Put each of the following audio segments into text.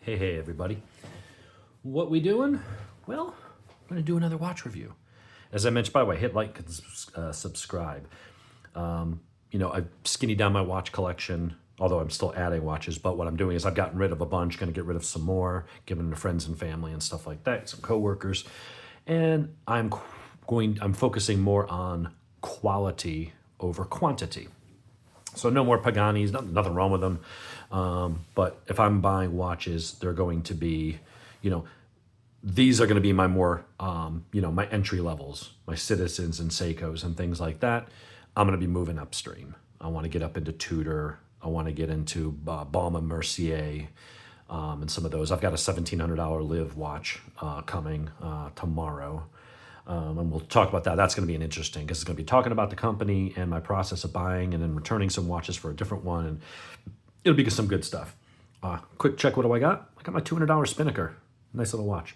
Hey everybody. What we doing? Well, I'm going to do another watch review. As I mentioned, by the way, hit like and subscribe. I've skinny down my watch collection, although I'm still adding watches, but what I'm doing is I've gotten rid of a bunch, going to get rid of some more, giving them to friends and family and stuff like that, some coworkers. And I'm focusing more on quality over quantity. So no more Paganis, nothing wrong with them. But if I'm buying watches, they're going to be, these are going to be my more, my entry levels, my Citizens and Seikos and things like that. I'm going to be moving upstream. I want to get up into Tudor. I want to get into Baume & Mercier and some of those. I've got a $1,700 Live watch coming tomorrow. And we'll talk about that. That's going to be an interesting because it's going to be talking about the company and my process of buying and then returning some watches for a different one. And it'll be some good stuff. Quick check, what do I got? I got my $200 Spinnaker. Nice little watch.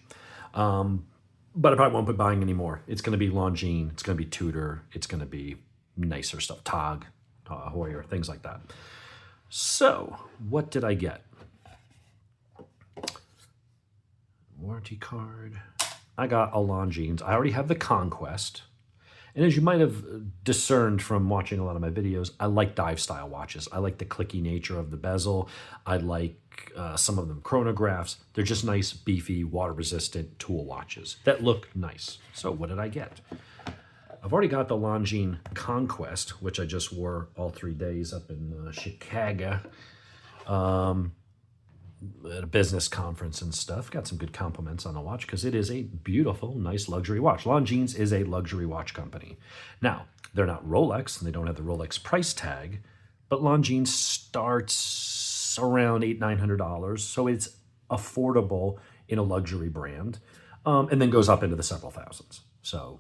But I probably won't be buying any more. It's going to be Longines. It's going to be Tudor. It's going to be nicer stuff. Tag, Heuer, things like that. So, what did I get? Warranty card. I got a Longines. I already have the Conquest. And as you might have discerned from watching a lot of my videos, I like dive style watches. I like the clicky nature of the bezel. I like some of them chronographs. They're just nice, beefy, water resistant tool watches that look nice. So what did I get? I've already got the Longines Conquest, which I just wore all 3 days up in Chicago. At a business conference and stuff. Got some good compliments on the watch because it is a beautiful, nice luxury watch. Longines is a luxury watch company. Now, they're not Rolex and they don't have the Rolex price tag, but Longines starts around $800-900, so it's affordable in a luxury brand, and then goes up into the several thousands. So,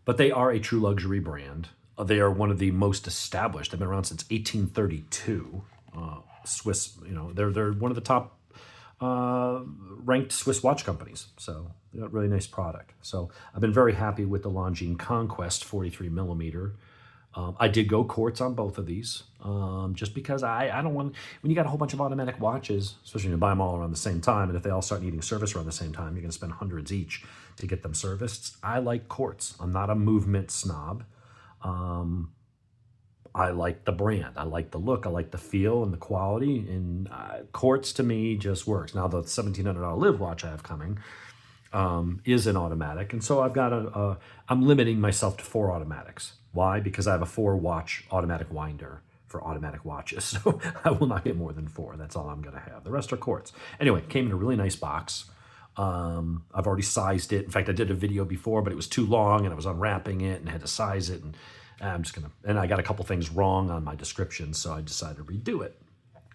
but they are a true luxury brand. They are one of the most established. They've been around since 1832. Swiss, they're one of the top ranked Swiss watch companies. So they got a really nice product. So I've been very happy with the Longines Conquest 43 millimeter. I did go quartz on both of these, just because I don't want, when you got a whole bunch of automatic watches, especially when you buy them all around the same time, and if they all start needing service around the same time, you're going to spend hundreds each to get them serviced. I like quartz. I'm not a movement snob. I like the brand. I like the look. I like the feel and the quality. And quartz to me just works. Now the $1,700 Live watch I have coming is an automatic, and so I've got I'm limiting myself to 4 automatics. Why? Because I have a 4-watch automatic winder for automatic watches, so I will not get more than 4. That's all I'm going to have. The rest are quartz. Anyway, came in a really nice box. I've already sized it. In fact, I did a video before, but it was too long, and I was unwrapping it and had to size it, and and I got a couple things wrong on my description, so I decided to redo it.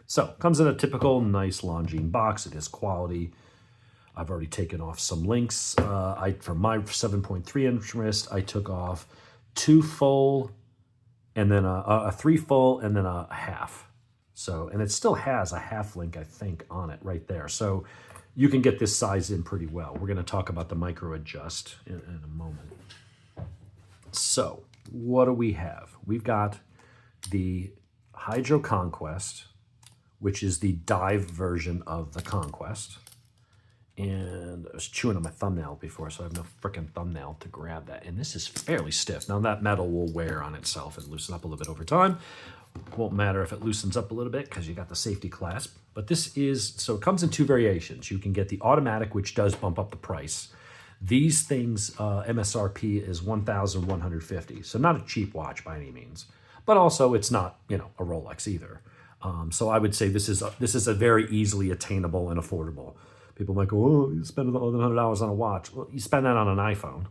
So, comes in a typical nice Longines box. It is quality. I've already taken off some links. From my 7.3 inch wrist, I took off 2 full, and then a 3 full, and then a half. So, and it still has a half link, I think, on it right there. So, you can get this size in pretty well. We're going to talk about the micro adjust in a moment. So, what do we have? We've got the Hydoconquest, which is the dive version of the Conquest. And I was chewing on my thumbnail before, so I have no freaking thumbnail to grab that. And this is fairly stiff. Now that metal will wear on itself and loosen up a little bit over time. Won't matter if it loosens up a little bit because you got the safety clasp. But this is, so it comes in 2 variations. You can get the automatic, which does bump up the price. These things, MSRP is $1,150, so not a cheap watch by any means, but also it's not, a Rolex either. So I would say this is a very easily attainable and affordable. People might go, oh, you spend $100 on a watch. Well, you spend that on an iPhone.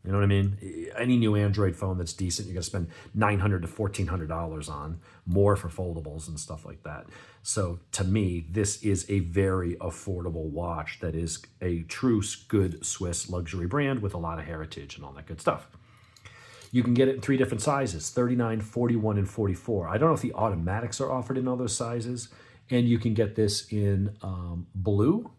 You know what I mean? Any new Android phone that's decent, you're going to spend $900 to $1,400 on, more for foldables and stuff like that. So to me, this is a very affordable watch that is a true good Swiss luxury brand with a lot of heritage and all that good stuff. You can get it in 3 different sizes, 39, 41, and 44. I don't know if the automatics are offered in all those sizes. And you can get this in blue,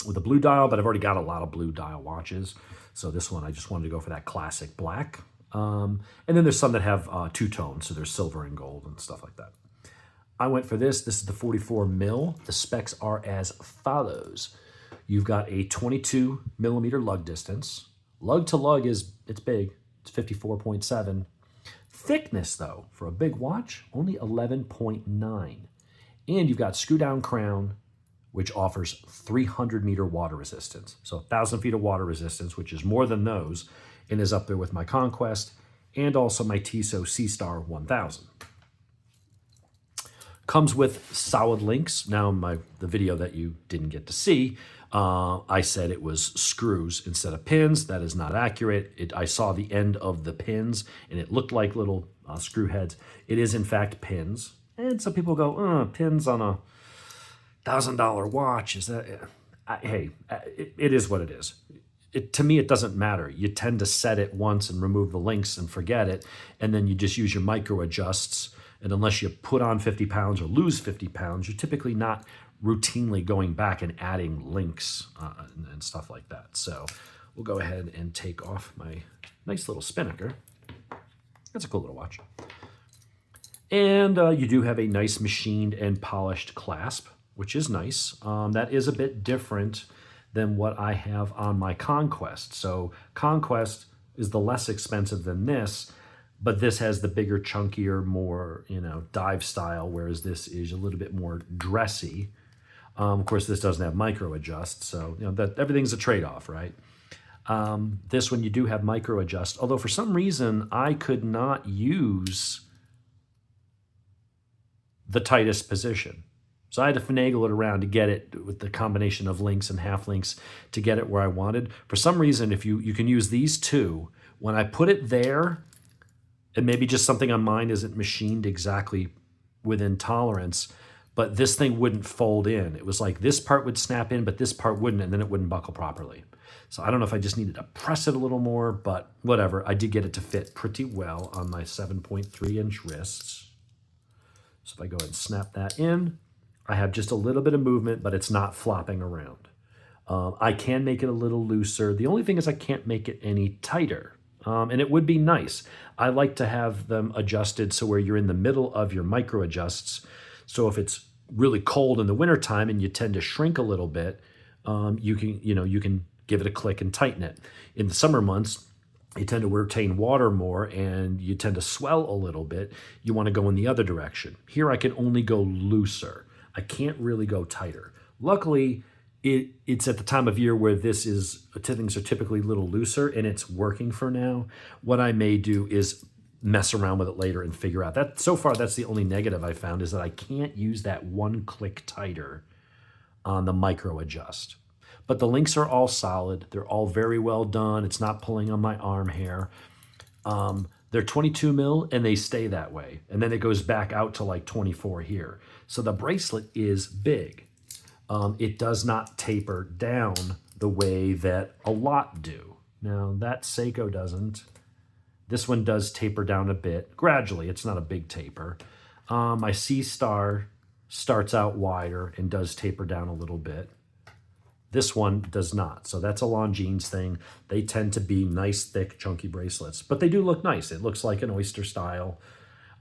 with a blue dial, but I've already got a lot of blue dial watches. So this one, I just wanted to go for that classic black. And then there's some that have 2 tones, so there's silver and gold and stuff like that. I went for this. This is the 44 mil. The specs are as follows. You've got a 22 millimeter lug distance. Lug to lug it's big. It's 54.7. Thickness, though, for a big watch, only 11.9. And you've got screw down crown, which offers 300 meter water resistance. So 1,000 feet of water resistance, which is more than those, and is up there with my Conquest and also my Tissot C-Star 1000. Comes with solid links. Now, the video that you didn't get to see, I said it was screws instead of pins. That is not accurate. I saw the end of the pins, and it looked like little screw heads. It is, in fact, pins. And some people go, pins on a $1,000 watch. Is that? Hey, it is what it is. To me, it doesn't matter. You tend to set it once and remove the links and forget it, and then you just use your micro adjusts. And unless you put on 50 pounds or lose 50 pounds, you're typically not routinely going back and adding links and stuff like that. So we'll go ahead and take off my nice little spinnaker. That's a cool little watch. And you do have a nice machined and polished clasp, which is nice. That is a bit different than what I have on my Conquest. So Conquest is the less expensive than this, but this has the bigger, chunkier, more, dive style, whereas this is a little bit more dressy. Of course, this doesn't have micro adjust, so that everything's a trade-off, right? This one you do have micro adjust, although for some reason I could not use the tightest position. So I had to finagle it around to get it with the combination of links and half links to get it where I wanted. For some reason, if you can use these two, when I put it there, and maybe just something on mine isn't machined exactly within tolerance, but this thing wouldn't fold in. It was like this part would snap in, but this part wouldn't, and then it wouldn't buckle properly. So I don't know if I just needed to press it a little more, but whatever. I did get it to fit pretty well on my 7.3-inch wrists. So if I go ahead and snap that in, I have just a little bit of movement, but it's not flopping around. I can make it a little looser. The only thing is I can't make it any tighter. And it would be nice. I like to have them adjusted so where you're in the middle of your micro adjusts. So if it's really cold in the wintertime and you tend to shrink a little bit, you can give it a click and tighten it. In the summer months, you tend to retain water more and you tend to swell a little bit. You want to go in the other direction. Here I can only go looser. I can't really go tighter. Luckily, it's at the time of year where things are typically a little looser and it's working for now. What I may do is mess around with it later and figure out that. So far, that's the only negative I found, is that I can't use that one click tighter on the micro adjust. But the links are all solid. They're all very well done. It's not pulling on my arm hair. They're 22 mil and they stay that way. And then it goes back out to like 24 here. So the bracelet is big. It does not taper down the way that a lot do. Now that Seiko doesn't. This one does taper down a bit. Gradually, it's not a big taper. My C-Star starts out wider and does taper down a little bit. This one does not. So that's a Longines thing. They tend to be nice, thick, chunky bracelets. But they do look nice. It looks like an oyster style.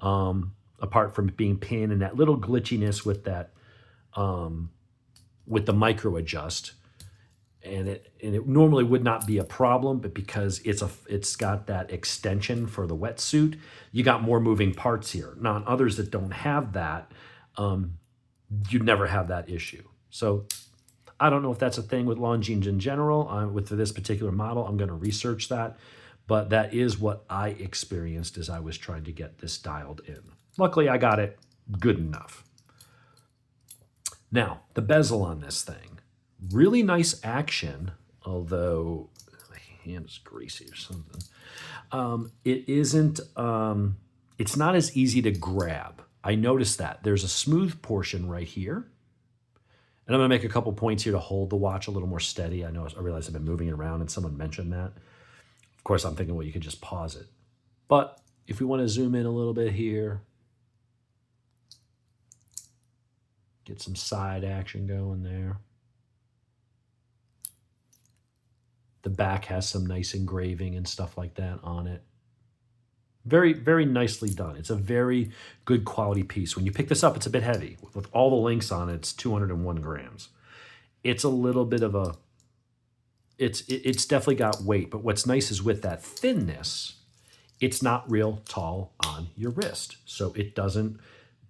Apart from being pin and that little glitchiness with that with the micro adjust, and it normally would not be a problem, but because it's got that extension for the wetsuit, you got more moving parts here. Now on others that don't have that, you never have that issue. So I don't know if that's a thing with Longines in general. With this particular model, I'm going to research that, but that is what I experienced as I was trying to get this dialed in. Luckily, I got it good enough. Now, the bezel on this thing, really nice action, although my hand is greasy or something. It isn't, it's not as easy to grab. I noticed that. There's a smooth portion right here. And I'm going to make a couple points here to hold the watch a little more steady. I realize I've been moving it around and someone mentioned that. Of course, I'm thinking, well, you could just pause it. But if we want to zoom in a little bit here, get some side action going there. The back has some nice engraving and stuff like that on it. Very, very nicely done. It's a very good quality piece. When you pick this up, it's a bit heavy. With all the links on it, it's 201 grams. It's a little bit of a, it's definitely got weight, but what's nice is with that thinness, it's not real tall on your wrist. So it doesn't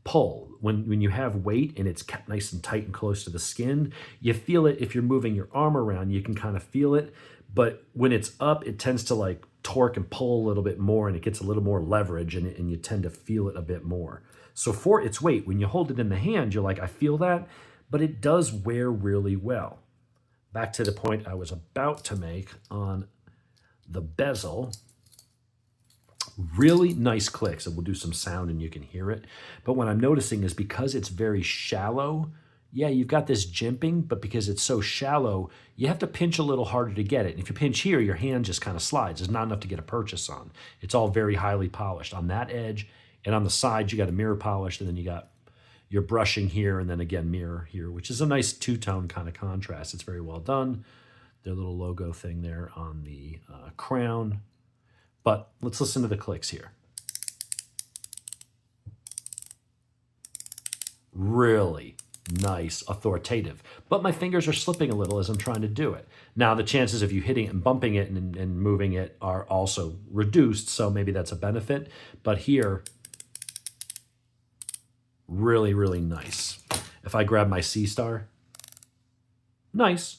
pull. When you have weight and it's kept nice and tight and close to the skin, you feel it. If you're moving your arm around, you can kind of feel it. But when it's up, it tends to like torque and pull a little bit more, and it gets a little more leverage, and you tend to feel it a bit more. So for its weight, when you hold it in the hand, you're like, I feel that, but it does wear really well. Back to the point I was about to make on the bezel. Really nice clicks, and we'll do some sound and you can hear it. But what I'm noticing is because it's very shallow, yeah, you've got this jimping, but because it's so shallow, you have to pinch a little harder to get it. And if you pinch here, your hand just kind of slides. There's not enough to get a purchase on. It's all very highly polished. On that edge and on the sides, you got a mirror polished, and then you got your brushing here, and then again mirror here, which is a nice two-tone kind of contrast. It's very well done. Their little logo thing there on the crown. But let's listen to the clicks here. Really nice, authoritative. But my fingers are slipping a little as I'm trying to do it. Now, the chances of you hitting it and bumping it and moving it are also reduced, so maybe that's a benefit. But here, really, really nice. If I grab my C star, nice.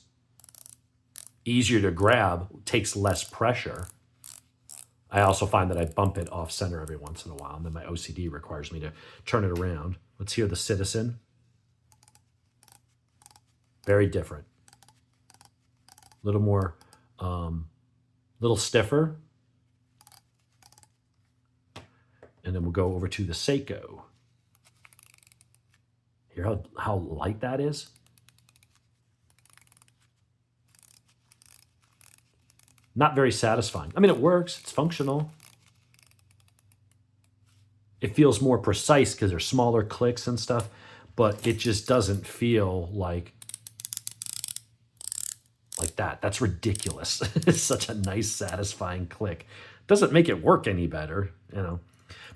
Easier to grab, takes less pressure. I also find that I bump it off center every once in a while, and then my OCD requires me to turn it around. Let's hear the Citizen. Very different. A little more, little stiffer. And then we'll go over to the Seiko. Hear how light that is? Not very satisfying. I mean, it works. It's functional. It feels more precise because there's smaller clicks and stuff, but it just doesn't feel like that. That's ridiculous. It's such a nice, satisfying click. Doesn't make it work any better, you know.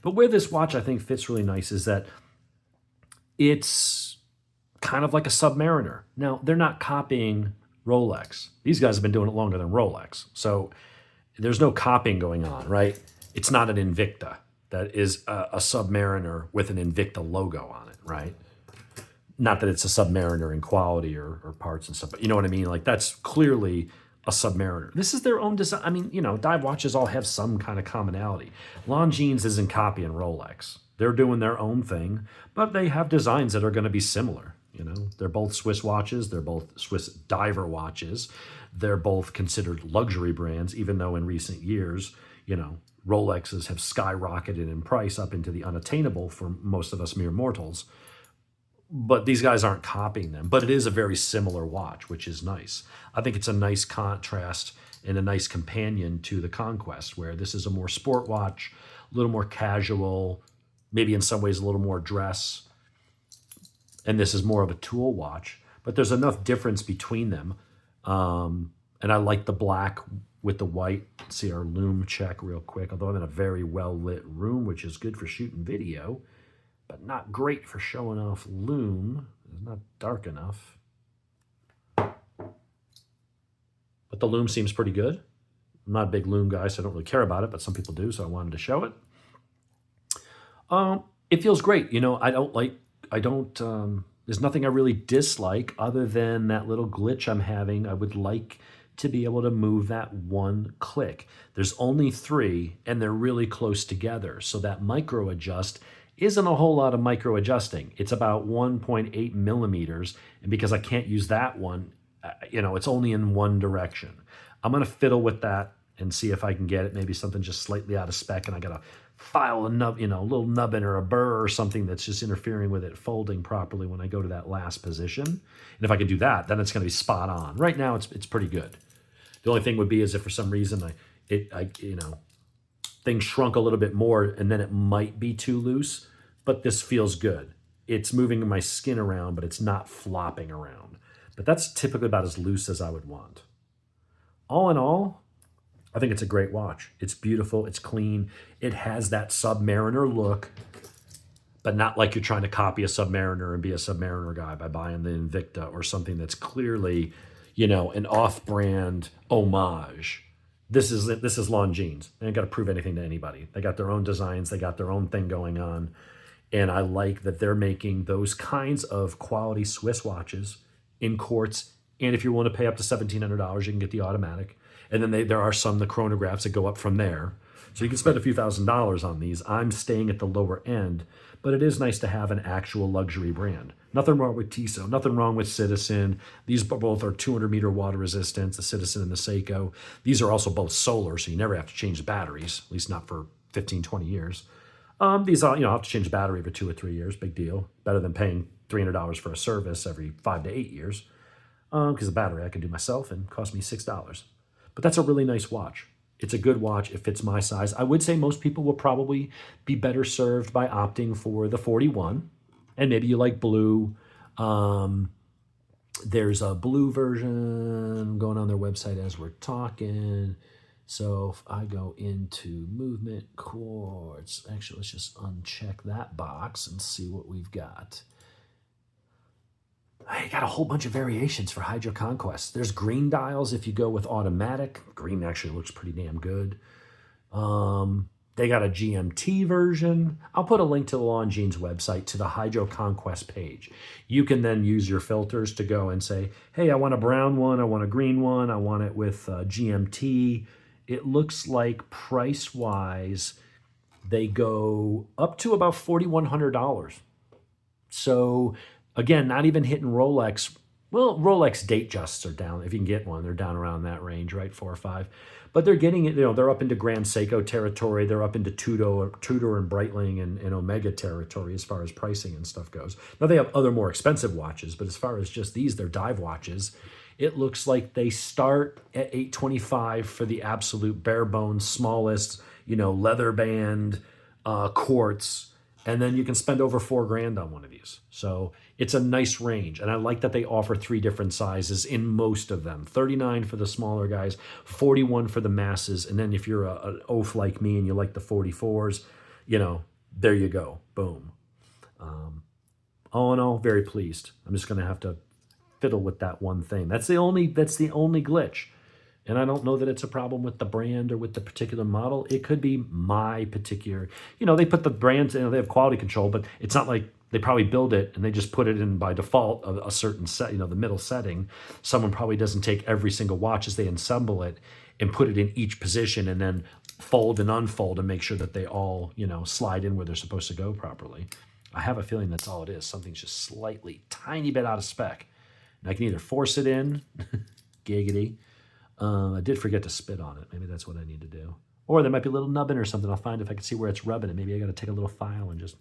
But where this watch, I think, fits really nice is that it's kind of like a Submariner. Now, they're not copying Rolex. These guys have been doing it longer than Rolex. So there's no copying going on, right? It's not an Invicta that is a Submariner with an Invicta logo on it, right? Not that it's a Submariner in quality or parts and stuff, but you know what I mean? Like, that's clearly a Submariner. This is their own design. I mean, you know, dive watches all have some kind of commonality. Longines isn't copying Rolex. They're doing their own thing, but they have designs that are going to be similar. You know, they're both Swiss watches. They're both Swiss diver watches. They're both considered luxury brands, even though in recent years, you know, Rolexes have skyrocketed in price up into the unattainable for most of us mere mortals. But these guys aren't copying them. But it is a very similar watch, which is nice. I think it's a nice contrast and a nice companion to the Conquest, where this is a more sport watch, a little more casual, maybe in some ways a little more dress. And this is more of a tool watch. But there's enough difference between them. And I like the black with the white. Let's see our lume check real quick. Although I'm in a very well-lit room, which is good for shooting video, but not great for showing off lume. It's not dark enough. But the lume seems pretty good. I'm not a big lume guy, so I don't really care about it, but some people do, so I wanted to show it. It feels great. You know, there's nothing I really dislike other than that little glitch I'm having. I would like to be able to move that one click. There's only 3, and they're really close together, so that micro adjust isn't a whole lot of micro adjusting. It's about 1.8 millimeters, and because I can't use that one, you know, it's only in one direction. I'm gonna fiddle with that and see if I can get it, maybe something just slightly out of spec, and I gotta file a nub, you know, a little nubbin or a burr or something that's just interfering with it folding properly when I go to that last position. And if I can do that, then it's gonna be spot on. Right now, it's pretty good. The only thing would be is if for some reason you know, things shrunk a little bit more, and then it might be too loose, but this feels good. It's moving my skin around, but it's not flopping around. But that's typically about as loose as I would want. All in all, I think it's a great watch. It's beautiful. It's clean. It has that Submariner look, but not like you're trying to copy a Submariner and be a Submariner guy by buying the Invicta or something that's clearly, an off-brand homage. This is Longines. They ain't got to prove anything to anybody. They got their own designs. They got their own thing going on. And I like that they're making those kinds of quality Swiss watches in quartz. And if you're willing to pay up to $1,700, you can get the automatic. And then there are some, the chronographs, that go up from there. So you can spend a few $1,000s on these. I'm staying at the lower end, but it is nice to have an actual luxury brand. Nothing wrong with Tissot, nothing wrong with Citizen. These both are 200-meter water resistance, the Citizen and the Seiko. These are also both solar, so you never have to change the batteries, at least not for 15, 20 years. These are, I have to change the battery every 2 or 3 years, big deal. Better than paying $300 for a service every 5 to 8 years. Because the battery I can do myself and cost me $6. But that's a really nice watch. It's a good watch. It fits my size. I would say most people will probably be better served by opting for the 41. And maybe you like blue. There's a blue version going on their website as we're talking. So if I go into movement quartz, actually, let's just uncheck that box and see what we've got. I got a whole bunch of variations for Hydoconquest. There's green dials if you go with automatic. Green actually looks pretty damn good. They got a GMT version. I'll put a link to the Longines website to the Hydoconquest page. You can then use your filters to go and say, hey, I want a brown one, I want a green one, I want it with GMT. It looks like price-wise, they go up to about $4,100. So again, not even hitting Rolex. Well, Rolex Datejusts are down. If you can get one, they're down around that range, right? 4 or 5. But they're getting it, they're up into Grand Seiko territory. They're up into Tudor and Breitling and Omega territory as far as pricing and stuff goes. Now, they have other more expensive watches, but as far as just these, they're dive watches. It looks like they start at $825 for the absolute bare bones, smallest, leather band, quartz. And then you can spend over $4,000 on one of these. So it's a nice range. And I like that they offer 3 different sizes in most of them. 39 for the smaller guys, 41 for the masses. And then if you're an oaf like me and you like the 44s, there you go. Boom. All in all, very pleased. I'm just going to have to fiddle with that one thing. That's the only glitch. And I don't know that it's a problem with the brand or with the particular model. It could be my particular, they put the brands, they have quality control, but it's not like they probably build it and they just put it in by default a certain set, the middle setting. Someone probably doesn't take every single watch as they assemble it and put it in each position and then fold and unfold and make sure that they all, slide in where they're supposed to go properly. I have a feeling that's all it is. Something's just slightly, tiny bit out of spec. And I can either force it in, giggity. I did forget to spit on it. Maybe that's what I need to do. Or there might be a little nubbin or something. I'll find if I can see where it's rubbing it. Maybe I got to take a little file and just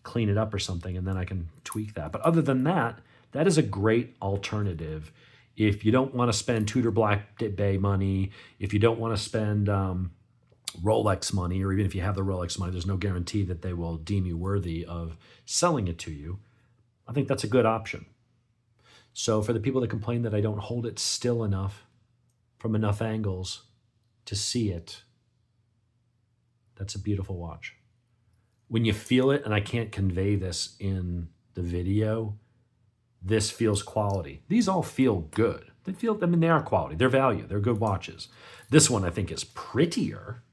clean it up or something, and then I can tweak that. But other than that, that is a great alternative. If you don't want to spend Tudor Black Bay money, if you don't want to spend Rolex money, or even if you have the Rolex money, there's no guarantee that they will deem you worthy of selling it to you. I think that's a good option. So for the people that complain that I don't hold it still enough from enough angles to see it, that's a beautiful watch. When you feel it, and I can't convey this in the video, this feels quality. These all feel good. They are quality. They're value. They're good watches. This one I think is prettier.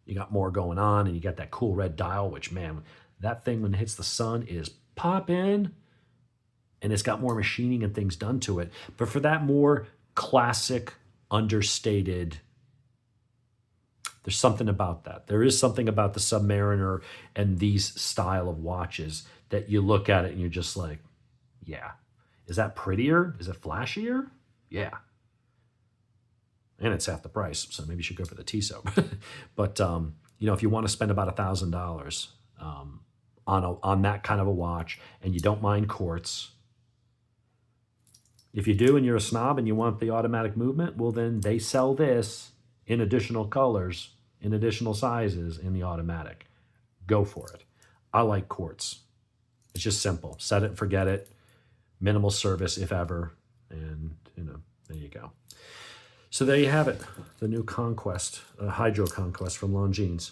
You got more going on, and you got that cool red dial, which, man, that thing when it hits the sun is popping, and it's got more machining and things done to it. But for that more classic, understated, there's something about that. There is something about the Submariner and these style of watches that you look at it and you're just like, yeah. Is that prettier? Is it flashier? Yeah. And it's half the price, so maybe you should go for the Tissot. But, if you want to spend about $1,000 on that kind of a watch and you don't mind quartz, if you do and you're a snob and you want the automatic movement, well, then they sell this in additional colors, in additional sizes in the automatic. Go for it. I like quartz. It's just simple. Set it and forget it. Minimal service, if ever. And, there you go. So there you have it, the new Conquest, Hydoconquest from Longines.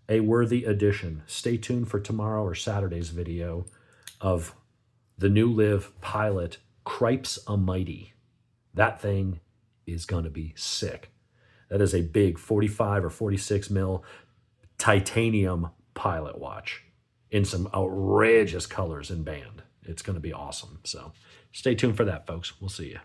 A worthy addition. Stay tuned for tomorrow or Saturday's video of the new Liv Pilot Cripes a Mighty. That thing is going to be sick. That is a big 45 or 46 mil titanium pilot watch in some outrageous colors and band. It's going to be awesome. So stay tuned for that, folks. We'll see you.